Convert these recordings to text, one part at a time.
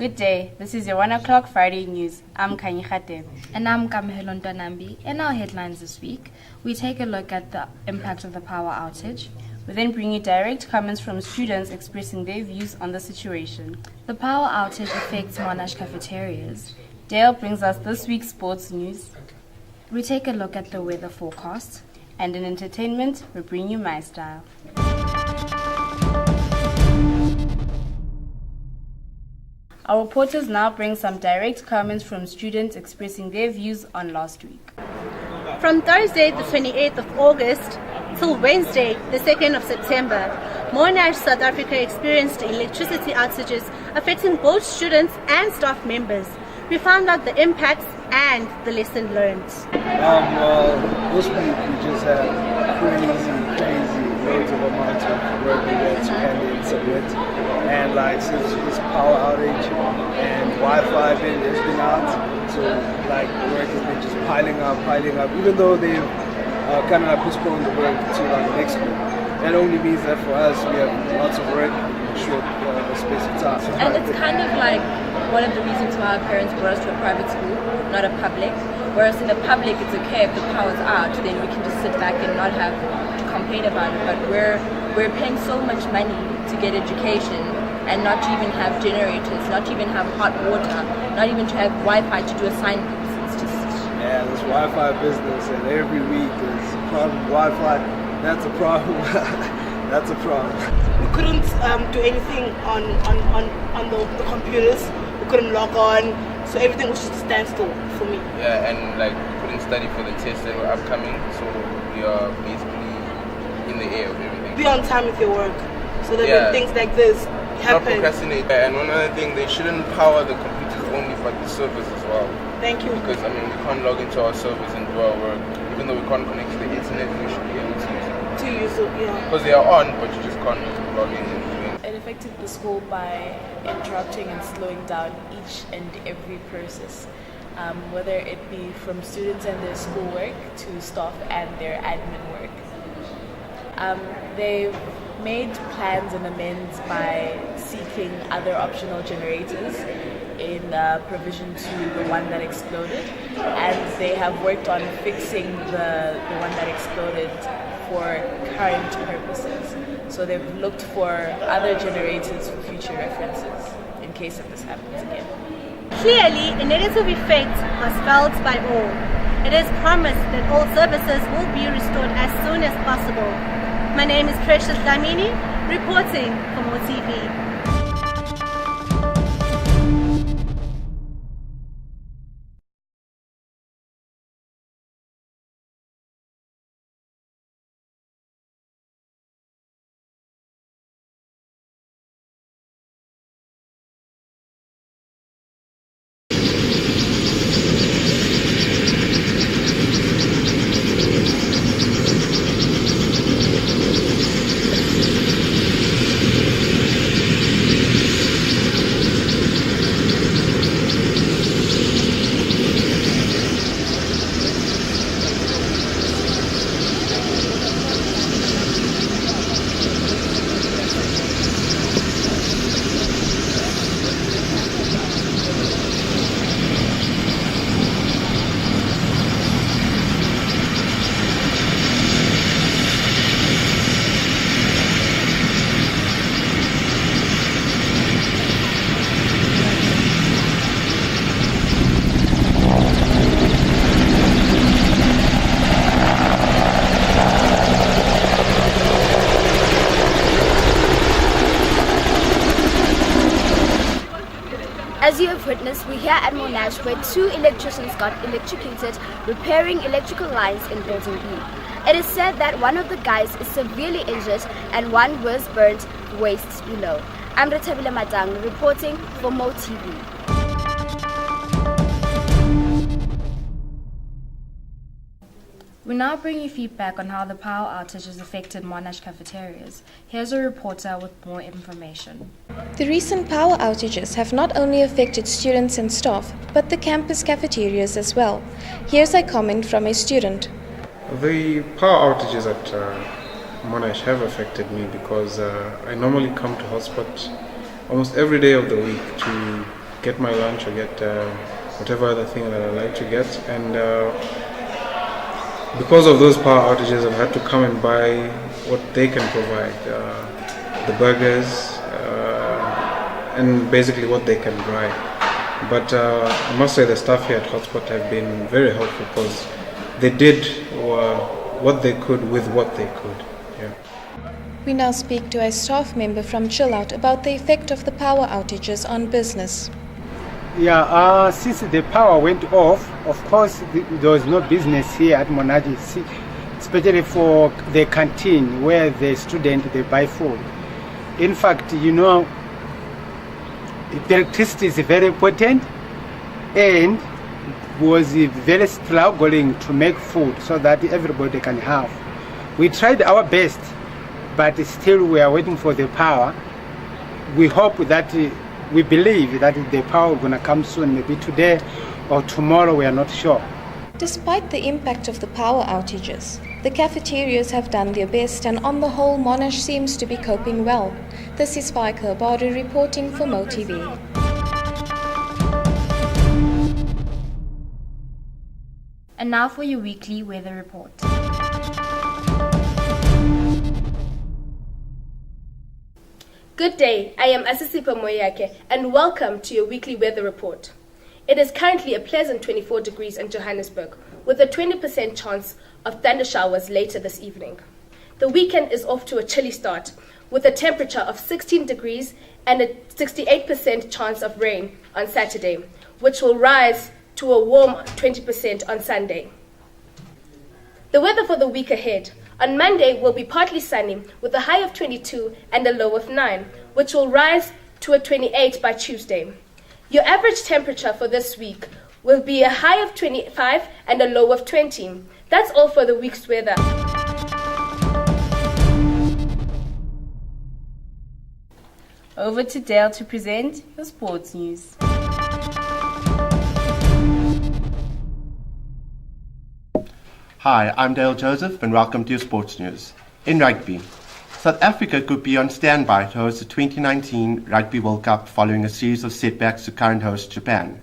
Good day. This is your 1 o'clock Friday news. I'm Kanye Khateb. And I'm Kamehelo Ntwanambi. In our headlines this week, we take a look at the impact of the power outage. We then bring you direct comments from students expressing their views on the situation. The power outage affects Monash cafeterias. Dale brings us this week's sports news. We take a look at the weather forecast. And in entertainment, we bring you My Style. Our reporters now bring some direct comments from students expressing their views on last week. From Thursday, the 28th of August, till Wednesday, the 2nd of September, Monash, South Africa experienced electricity outages affecting both students and staff members. We found out the impacts and the lesson learned. This week we just had crazy loads of amounts of work we had to hand in, submit. And since this power outage and Wi-Fi has been out, so work has been just piling up. Even though they've kind of postponed the work to next week, that only means that for us we have lots of work in a short space of time. And it's kind of like one of the reasons why our parents brought us to a private school, not a public. Whereas in the public, it's okay if the power's out, then we can just sit back and not have to complain about it. But we're paying so much money to get education and not to even have generators, not to even have hot water, not even to have Wi-Fi to do assignments. It's just this Wi-Fi business, and every week there's a problem. Wi-Fi, that's a problem. That's a problem. We couldn't do anything on the computers. We couldn't log on, so everything was just a standstill for me. Yeah, and we couldn't study for the tests that were upcoming, so we are basically in the air with everything. Be on time with your work, so that when things like this happen. Not procrastinate. And one other thing, they shouldn't power the computers only, but the servers as well. Thank you. Because we can't log into our servers and do our work. Even though we can't connect to the internet, we should be able to use it. Because they are on, but you just can't log in and do it. It affected the school by interrupting and slowing down each and every process, whether it be from students and their schoolwork to staff and their admin work. They've made plans and amends by seeking other optional generators in provision to the one that exploded, and they have worked on fixing the one that exploded for current purposes. So they've looked for other generators for future references in case if this happens again. Clearly, a negative effect was felt by all. It is promised that all services will be restored as soon as possible. My name is Precious Dlamini, reporting for MoTV. As you have witnessed, we're here at Monash where 2 electricians got electrocuted repairing electrical lines in Building B. It is said that one of the guys is severely injured and one was burnt waist below. I'm Retabile Matang reporting for MoTV. We now bring you feedback on how the power outage has affected Monash cafeterias. Here's a reporter with more information. The recent power outages have not only affected students and staff, but the campus cafeterias as well. Here's a comment from a student. The power outages at Monash have affected me because I normally come to hotspot almost every day of the week to get my lunch or get whatever other thing that I like to get. And because of those power outages, I've had to come and buy what they can provide, the burgers, and basically what they can dry. But I must say the staff here at Hotspot have been very helpful because they did what they could with what they could. Yeah. We now speak to a staff member from Chill Out about the effect of the power outages on business. Yeah, since the power went off, of course, there was no business here at Monash, especially for the canteen where the students they buy food. In fact, you know, the electricity is very important and was very struggling to make food so that everybody can have. We tried our best, but still we are waiting for the power. We hope that, we believe that the power is going to come soon, maybe today or tomorrow, we are not sure. Despite the impact of the power outages, the cafeterias have done their best, and on the whole, Monash seems to be coping well. This is Faika Abadu reporting for MoTV. And now for your weekly weather report. Good day, I am Asisipa Moyake and welcome to your weekly weather report. It is currently a pleasant 24 degrees in Johannesburg with a 20% chance of thunder showers later this evening. The weekend is off to a chilly start with a temperature of 16 degrees and a 68% chance of rain on Saturday, which will rise to a warm 20% on Sunday. The weather for the week ahead. On Monday will be partly sunny with a high of 22 and a low of 9, which will rise to a 28 by Tuesday. Your average temperature for this week will be a high of 25 and a low of 20. That's all for the week's weather. Over to Dale to present your sports news. Hi, I'm Dale Joseph and welcome to your sports news. In rugby, South Africa could be on standby to host the 2019 Rugby World Cup following a series of setbacks to current host Japan.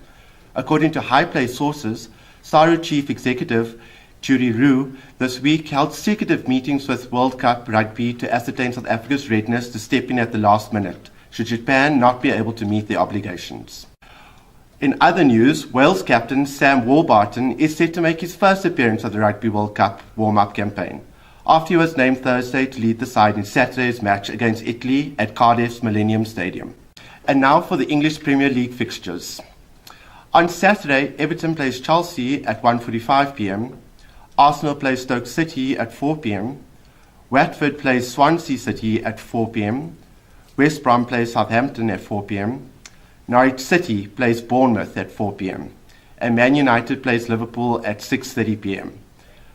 According to high-placed sources, SARU Chief Executive Judy Roux this week held secretive meetings with World Cup Rugby to ascertain South Africa's readiness to step in at the last minute, should Japan not be able to meet their obligations. In other news, Wales captain Sam Warburton is set to make his first appearance at the Rugby World Cup warm-up campaign, after he was named Thursday to lead the side in Saturday's match against Italy at Cardiff's Millennium Stadium. And now for the English Premier League fixtures. On Saturday, Everton plays Chelsea at 1:45 p.m, Arsenal plays Stoke City at 4 p.m, Watford plays Swansea City at 4 p.m, West Brom plays Southampton at 4 p.m, Norwich City plays Bournemouth at 4 p.m, and Man United plays Liverpool at 6:30 p.m.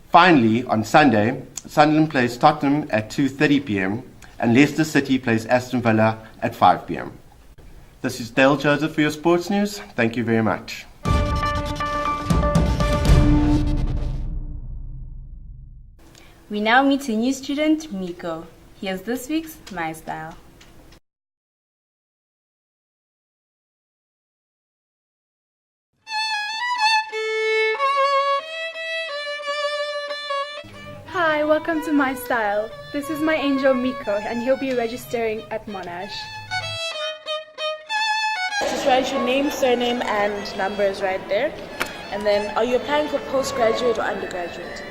Finally, on Sunday, Sunderland plays Tottenham at 2:30 p.m, and Leicester City plays Aston Villa at 5 p.m. This is Dale Joseph for your sports news. Thank you very much. We now meet a new student, Miko. Here's this week's My Style. Hi, welcome to My Style. This is my angel Miko and he'll be registering at Monash. Just write your name, surname and numbers right there. And then, are you applying for postgraduate or undergraduate?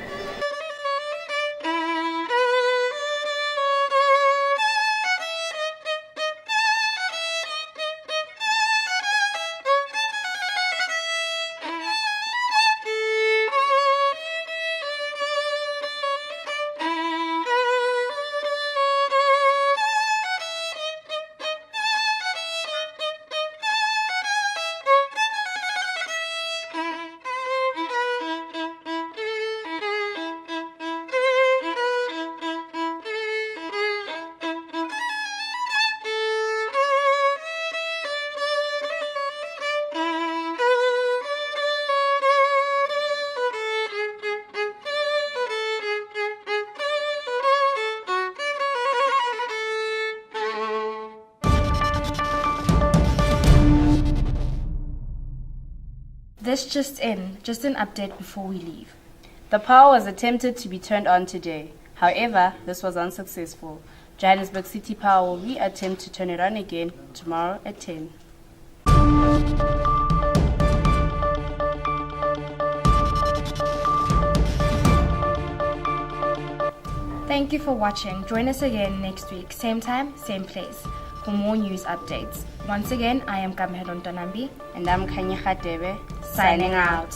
This just an update before we leave. The power was attempted to be turned on today. However, this was unsuccessful. Johannesburg City Power will re-attempt to turn it on again tomorrow at 10. Thank you for watching. Join us again next week, same time, same place, for more news updates. Once again, I am Kamehelo Ntonambi. And I'm Kanya Khadebe, signing out.